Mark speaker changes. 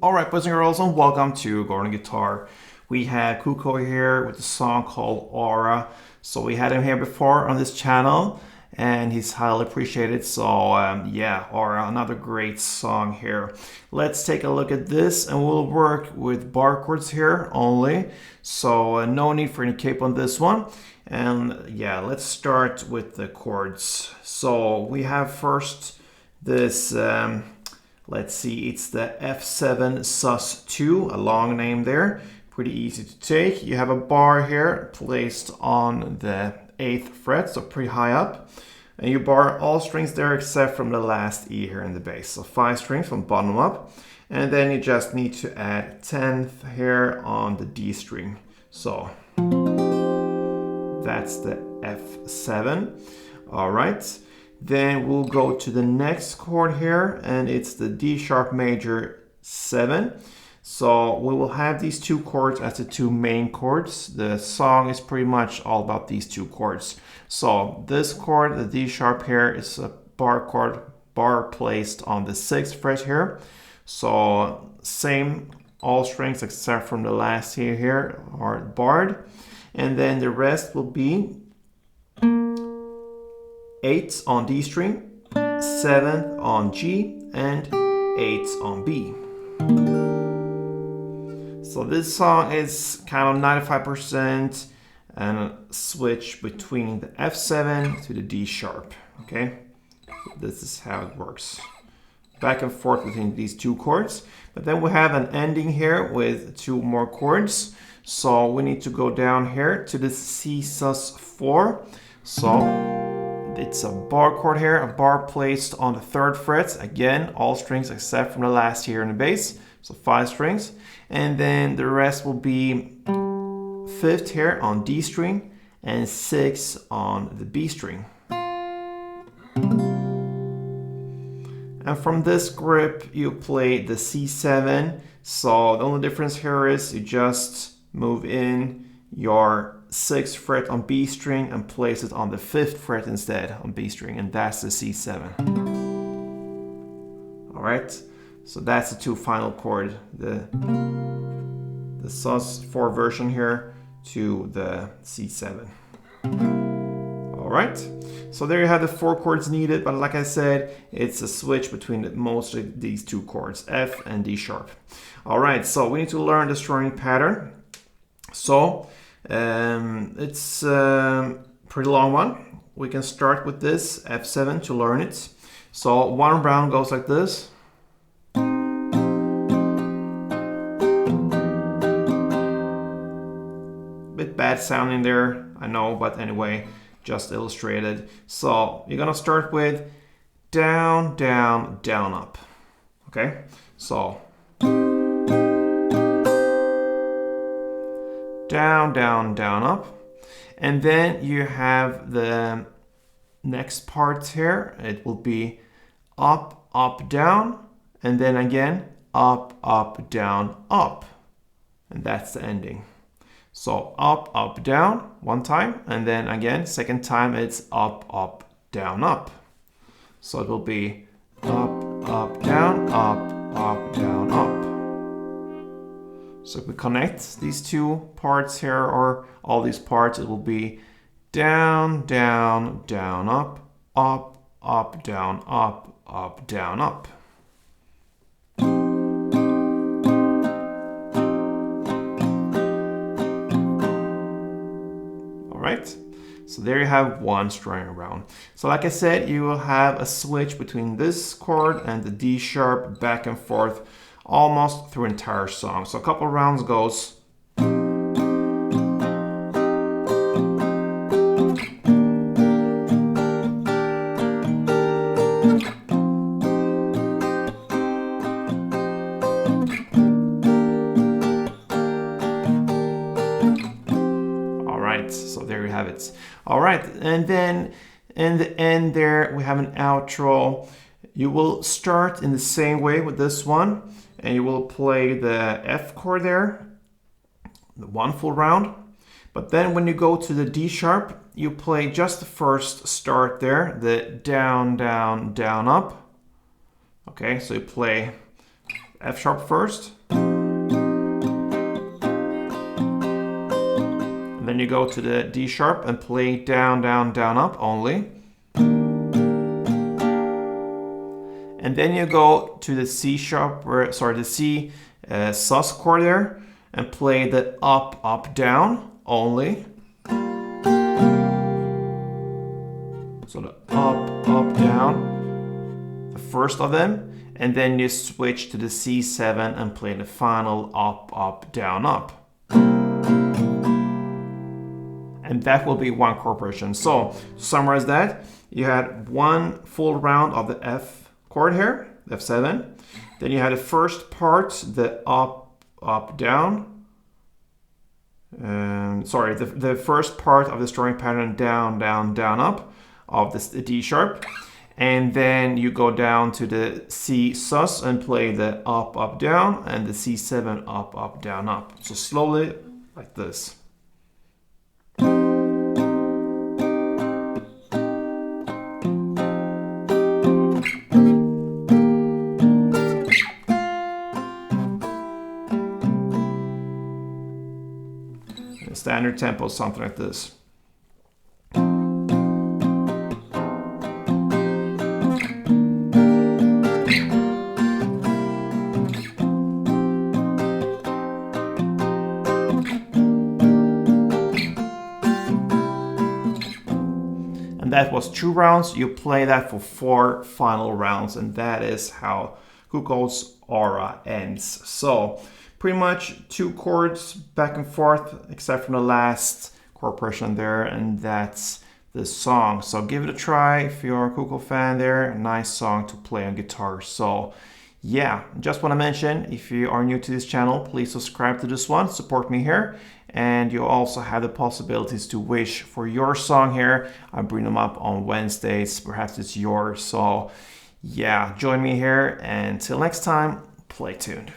Speaker 1: Alright, boys and girls, and welcome to Gordon Guitar. We had Cuco here with a song called Aura. So we had him here before on this channel, and he's highly appreciated. So yeah, Aura, another great song here. Let's take a look at this, and we'll work with bar chords here only. So no need for any cape on this one. And yeah, let's start with the chords. So we have first this... let's see, it's the F7 sus2, a long name there, pretty easy to take. You have a bar here placed on the 8th fret, so pretty high up. And you bar all strings there except from the last E here in the bass. So 5 strings from bottom up. And then you just need to add 10th here on the D string. So that's the F7. All right. Then we'll go to the next chord here, and it's the D sharp major 7. So we will have these two chords as the two main chords. The song is pretty much all about these two chords. So this chord, the D sharp here, is a bar chord, bar placed on the 6th fret here. So same, all strings except from the last E here are barred. And then the rest will be 8th on D string, 7th on G, and 8th on B. So this song is kind of 95% and a switch between the F7 to the D sharp, okay? This is how it works. Back and forth between these two chords. But then we have an ending here with 2 more chords. So we need to go down here to the C sus4. So it's a bar chord here, a bar placed on the 3rd fret. Again, all strings except from the last here in the bass. So 5 strings. And then the rest will be 5th here on D string and 6th on the B string. And from this grip, you play the C7. So the only difference here is you just move in your 6th fret on B string and place it on the 5th fret instead on B string, and that's the C7. All right, so that's the 2 final chord, the sus4 version here to the C7. All right, so there you have the 4 chords needed, but like I said, it's a switch between mostly these 2 chords, F and D sharp. All right, so we need to learn the strumming pattern. So it's a pretty long one. We can start with this F7 to learn it. So 1 round goes like this. Bit bad sounding there, I know, but anyway, just illustrated. So you're gonna start with down, down, down, up. Okay, so down, down, down, up. And then you have the next part here. It will be up, up, down, and then again, up, up, down, up. And that's the ending. So up, up, down, 1 time, and then again, 2nd time, it's up, up, down, up. So it will be up, up, down, down, up. So if we connect these 2 parts here, or all these parts, it will be down, down, down, up, up, up, down, up, up, down, up. All right, so there you have 1 strumming around. So like I said, you will have a switch between this chord and the D sharp back and forth almost through entire song. So a couple rounds goes. All right, so there you have it. All right, and then in the end there, we have an outro. You will start in the same way with this one. And you will play the F chord there, the 1 full round. But then when you go to the D sharp, you play just the first start there, the down, down, down, up. Okay, so you play F sharp first, then you go to the D sharp and play down, down, down, up only. And then you go to the C sharp, the C sus chord there, and play the up, up, down only. So the up, up, down, the first of them, and then you switch to the C7 and play the final up, up, down, up. And that will be one chord progression. So to summarize that, you had one full round of the F chord here, F7. Then you had the first part, the up, up, down. The first part of the strumming pattern, down, down, down, up of the D sharp. And then you go down to the C sus and play the up, up, down, and the C7 up, up, down, up. So slowly, like this. The standard tempo is something like this. And that was 2 rounds. You play that for 4 final rounds, and that is how Cuco's aura ends. So pretty much 2 chords back and forth, except for the last chord progression there, and that's the song. So give it a try if you're a Cuco fan there. A nice song to play on guitar. So yeah, just want to mention, if you are new to this channel, please subscribe to this one, support me here. And you also have the possibilities to wish for your song here. I bring them up on Wednesdays, perhaps it's yours. So yeah, join me here, and until next time, play tuned.